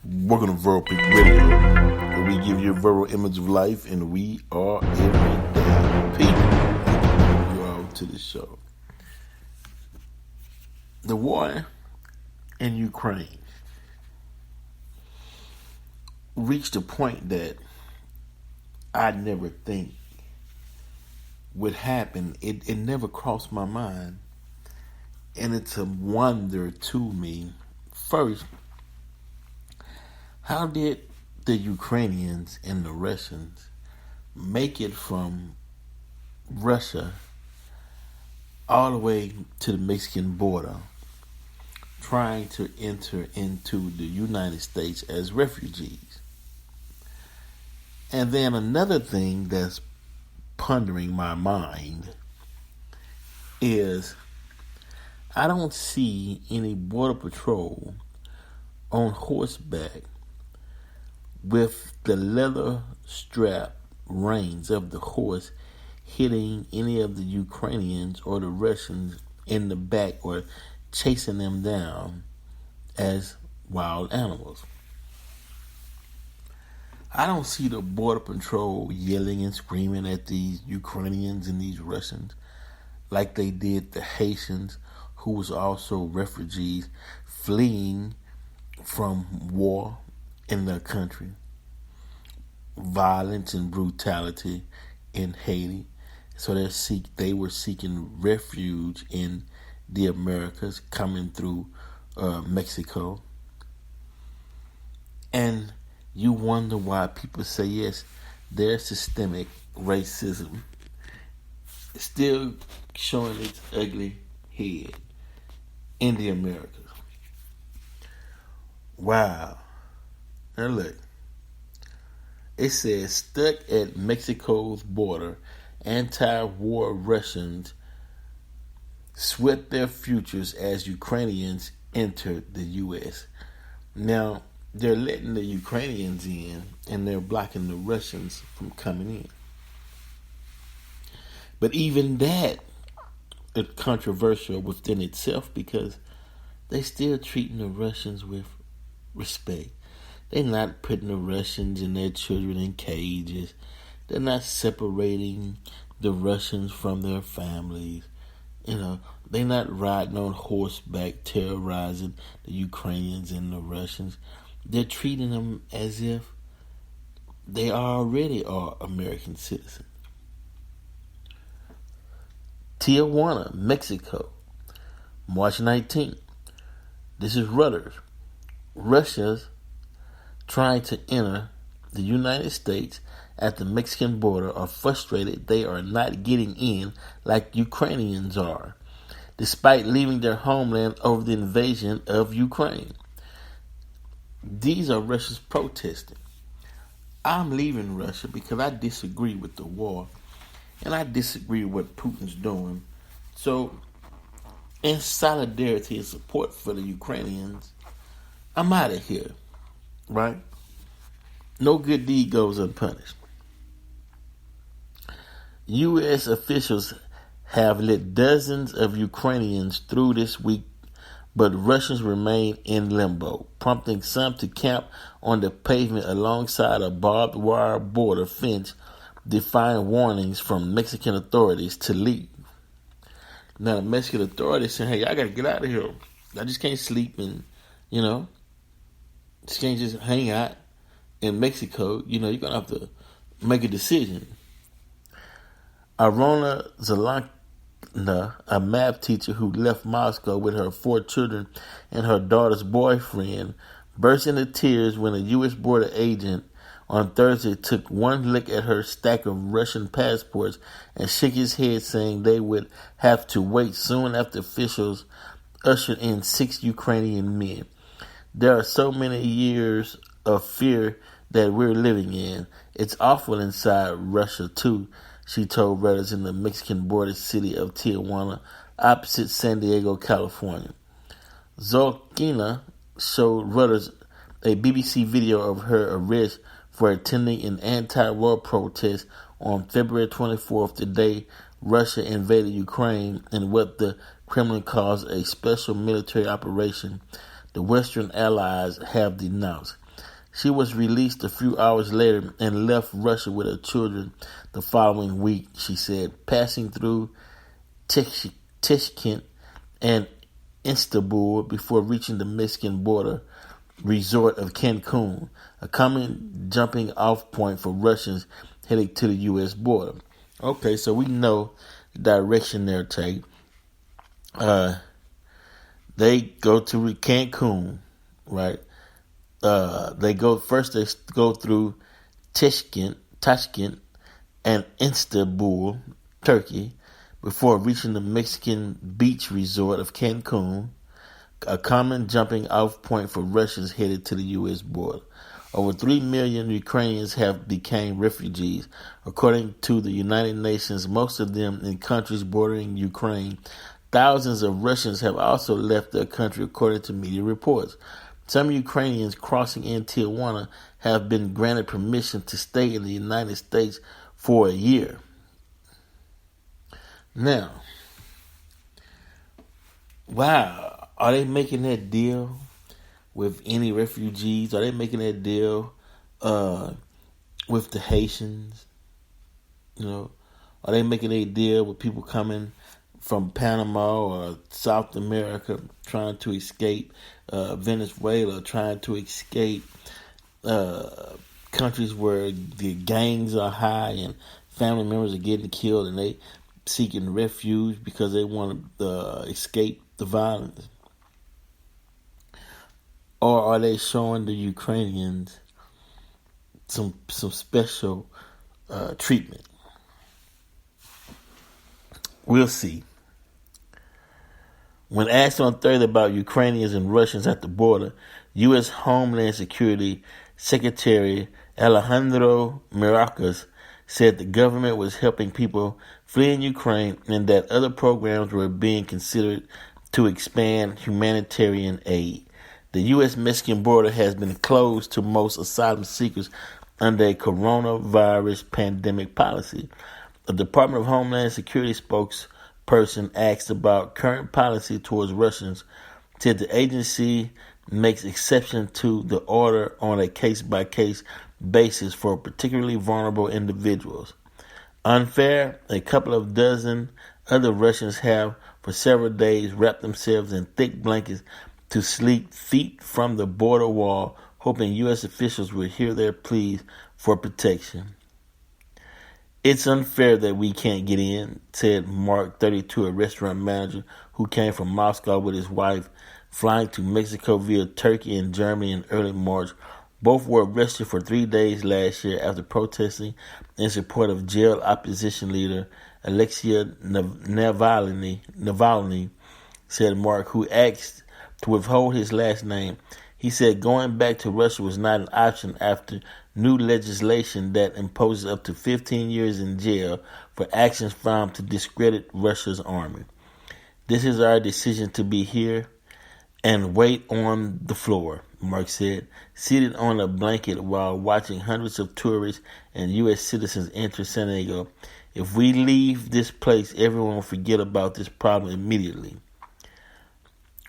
Welcome to Verbal Peak Radio, where we give you a verbal image of life, and we are everyday people. Welcome you all to the show. The war in Ukraine reached a point that I never think would happen. It never crossed my mind, and it's a wonder to me. First, how did the Ukrainians and the Russians make it from Russia all the way to the Mexican border, trying to enter into the United States as refugees? And then another thing that's pondering my mind is I don't see any border patrol on horseback with the leather strap reins of the horse hitting any of the Ukrainians or the Russians in the back or chasing them down as wild animals. I don't see the border patrol yelling and screaming at these Ukrainians and these Russians like they did the Haitians, who was also refugees fleeing from war in their country, violence and brutality in Haiti. So they were seeking refuge in the Americas, coming through Mexico. And you wonder why people say, yes, there's systemic racism still showing its ugly head in the Americas. Wow. Now look, it says, stuck at Mexico's border, anti-war Russians sweat their futures as Ukrainians enter the U.S. Now, they're letting the Ukrainians in, and they're blocking the Russians from coming in. But even that is controversial within itself, because they still treating the Russians with respect. They're not putting the Russians and their children in cages. They're not separating the Russians from their families. They're not riding on horseback terrorizing the Ukrainians and the Russians. They're treating them as if they already are American citizens. Tijuana, Mexico, March 19th. This is Reuters. Russia's trying to enter the United States at the Mexican border are frustrated they are not getting in like Ukrainians are, despite leaving their homeland over the invasion of Ukraine. These are Russians protesting. I'm leaving Russia because I disagree with the war, and I disagree with what Putin's doing. So, in solidarity and support for the Ukrainians, I'm out of here. Right? No good deed goes unpunished. U.S. officials have let dozens of Ukrainians through this week, but Russians remain in limbo, prompting some to camp on the pavement alongside a barbed wire border fence, defying warnings from Mexican authorities to leave. Now, the Mexican authorities saying, hey, I got to get out of here. I just can't sleep and, just can't just hang out in Mexico. You're going to have to make a decision. Arona Zelana, a math teacher who left Moscow with her 4 children and her daughter's boyfriend, burst into tears when a U.S. border agent on Thursday took one look at her stack of Russian passports and shook his head, saying they would have to wait soon after officials ushered in 6 Ukrainian men. There are so many years of fear that we're living in. It's awful inside Russia, too, she told Reuters in the Mexican border city of Tijuana, opposite San Diego, California. Zolkina showed Reuters a BBC video of her arrest for attending an anti-war protest on February 24th, the day Russia invaded Ukraine in what the Kremlin calls a special military operation the Western allies have denounced. She was released a few hours later and left Russia with her children the following week, she said, passing through Tashkent and Istanbul before reaching the Mexican border resort of Cancun, a common jumping off point for Russians heading to the U.S. border. Okay, so we know the direction they'll take. They go to Cancun, right? They go through Tashkent and Istanbul, Turkey, before reaching the Mexican beach resort of Cancun, a common jumping off point for Russians headed to the U.S. border. Over 3 million Ukrainians have become refugees, according to the United Nations, most of them in countries bordering Ukraine. Thousands of Russians have also left their country, according to media reports. Some Ukrainians crossing in Tijuana have been granted permission to stay in the United States for a year. Now, wow, are they making that deal with any refugees? Are they making that deal with the Haitians? You know, are they making a deal with people coming from Panama or South America trying to escape Venezuela, trying to escape countries where the gangs are high and family members are getting killed and they seeking refuge because they want to escape the violence? Or are they showing the Ukrainians some special treatment? We'll see. When asked on Thursday about Ukrainians and Russians at the border, U.S. Homeland Security Secretary Alejandro Mayorkas said the government was helping people fleeing Ukraine and that other programs were being considered to expand humanitarian aid. The U.S.-Mexican border has been closed to most asylum seekers under a coronavirus pandemic policy. The Department of Homeland Security spokesperson asked about current policy towards Russians, said the agency makes exception to the order on a case-by-case basis for particularly vulnerable individuals. Unfair, a couple of dozen other Russians have for several days wrapped themselves in thick blankets to sleep feet from the border wall, hoping U.S. officials will hear their pleas for protection. It's unfair that we can't get in, said Mark, 32, a restaurant manager who came from Moscow with his wife, flying to Mexico via Turkey and Germany in early March. Both were arrested for 3 days last year after protesting in support of jailed opposition leader Alexei Navalny, said Mark, who asked to withhold his last name. He said going back to Russia was not an option after new legislation that imposes up to 15 years in jail for actions found to discredit Russia's army. This is our decision to be here and wait on the floor, Mark said, seated on a blanket while watching hundreds of tourists and U.S. citizens enter San Diego. If we leave this place, everyone will forget about this problem immediately.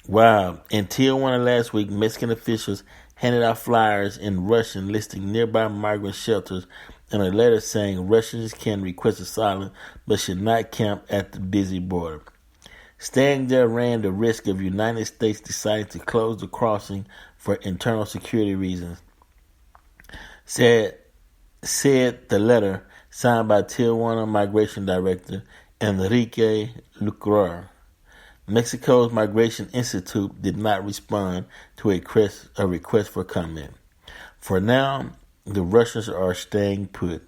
Wow. In Tijuana last week, Mexican officials handed out flyers in Russian listing nearby migrant shelters and a letter saying Russians can request asylum but should not camp at the busy border. Staying there ran the risk of United States deciding to close the crossing for internal security reasons, said the letter signed by Tijuana Migration Director Enrique Lucroy. Mexico's Migration Institute did not respond to a request for comment. For now, the Russians are staying put.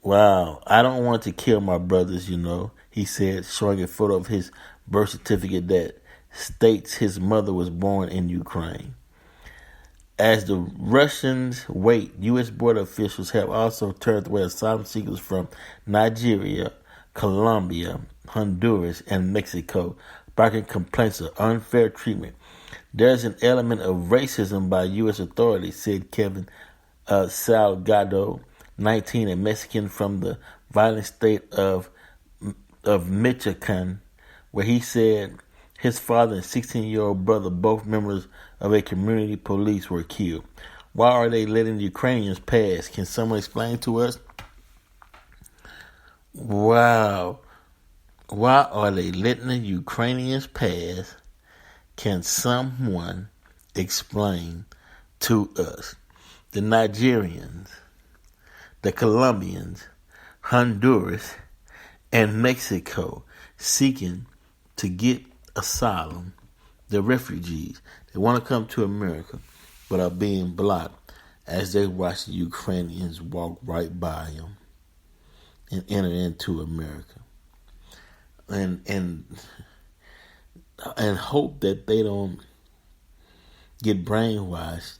Wow, I don't want to kill my brothers, he said, showing a photo of his birth certificate that states his mother was born in Ukraine. As the Russians wait, U.S. border officials have also turned away asylum seekers from Nigeria, Colombia, Honduras, and Mexico, sparking complaints of unfair treatment. There's an element of racism by U.S. authorities, said Kevin Salgado, 19, a Mexican from the violent state of Michoacan, where he said his father and 16-year-old brother, both members of a community police, were killed. Why are they letting the Ukrainians pass? Can someone explain to us? Wow. Why are they letting the Ukrainians pass? Can someone explain to us? The Nigerians, the Colombians, Honduras, and Mexico seeking to get asylum, the refugees. They want to come to America, but are being blocked as they watch the Ukrainians walk right by them and enter into America. And hope that they don't get brainwashed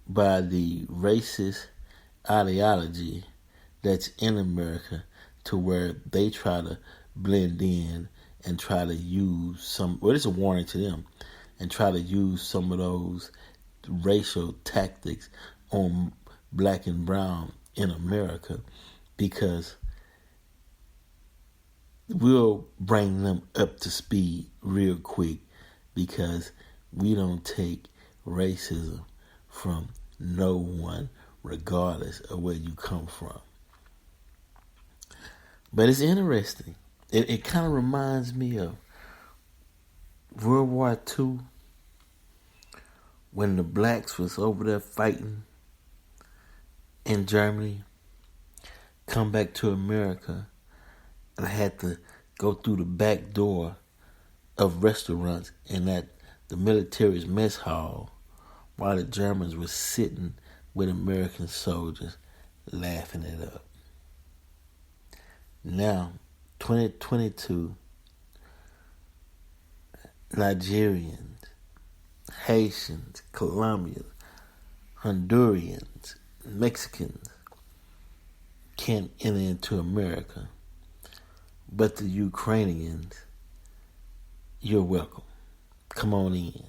by the racist ideology that's in America, to where they try to blend in and try to use some, well, it's a warning to them, and try to use some of those racial tactics on black and brown in America, because we'll bring them up to speed real quick, because we don't take racism from no one, regardless of where you come from. But it's interesting. It kind of reminds me of World War II, when the blacks was over there fighting in Germany, come back to America, and had to go through the back door of restaurants and at the military's mess hall, while the Germans were sitting with American soldiers laughing it up. Now, 2022, Nigerians, Haitians, Colombians, Hondurans, Mexicans can't enter into America. But the Ukrainians, you're welcome. Come on in.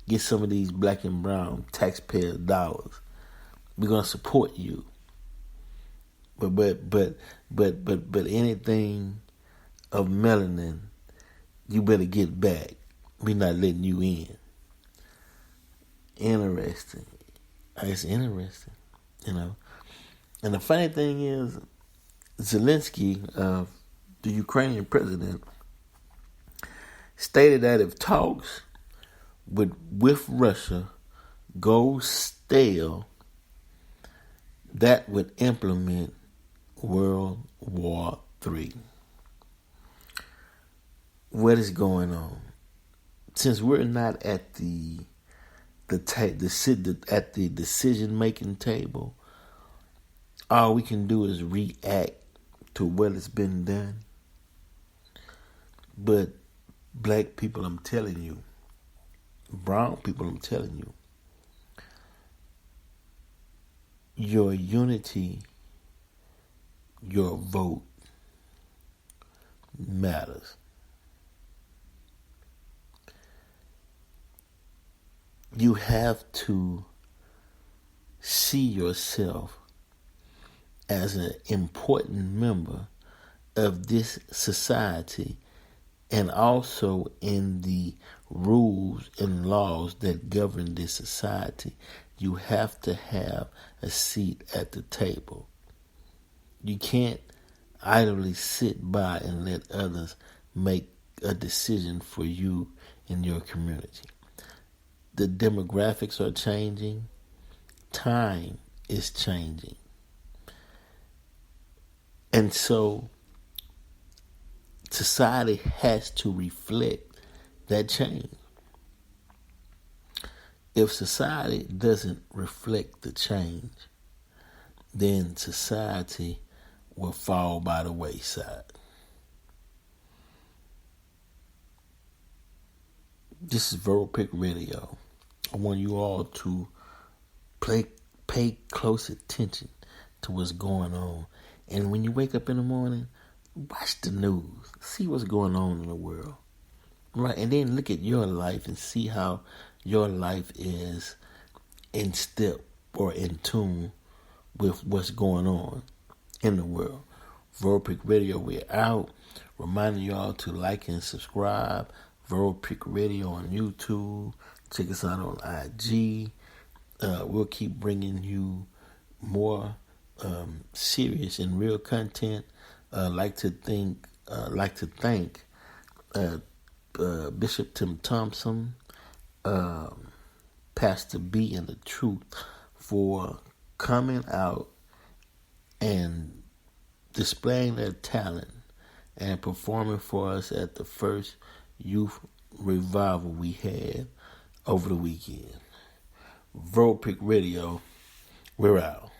Get some of these black and brown taxpayer dollars. We're gonna support you. But anything of melanin, you better get back. We're not letting you in. Interesting. It's interesting, you know. And the funny thing is, Zelensky, the Ukrainian president, stated that if talks with Russia go stale, that would implement World War III. What is going on? Since we're not at the decision making table, all we can do is react to what has been done. But black people, I'm telling you, brown people, I'm telling you, your unity, your vote matters. You have to see yourself as an important member of this society, and also in the rules and laws that govern this society. You have to have a seat at the table. You can't idly sit by and let others make a decision for you in your community. The demographics are changing. Time is changing. And so society has to reflect that change. If society doesn't reflect the change, then society will fall by the wayside. This is Verbal Pick Radio. I want you all to pay close attention to what's going on. And when you wake up in the morning, watch the news. See what's going on in the world. Right? And then look at your life and see how your life is in step or in tune with what's going on in the world. Verbal Pick Radio, we're out. Reminding y'all to like and subscribe. Verbal Pick Radio on YouTube. Check us out on IG. we'll keep bringing you more serious and real content. Like to thank Bishop Tim Thompson, Pastor B and the Truth for coming out and displaying their talent and performing for us at the first youth revival we had over the weekend. World Pick Radio, we're out.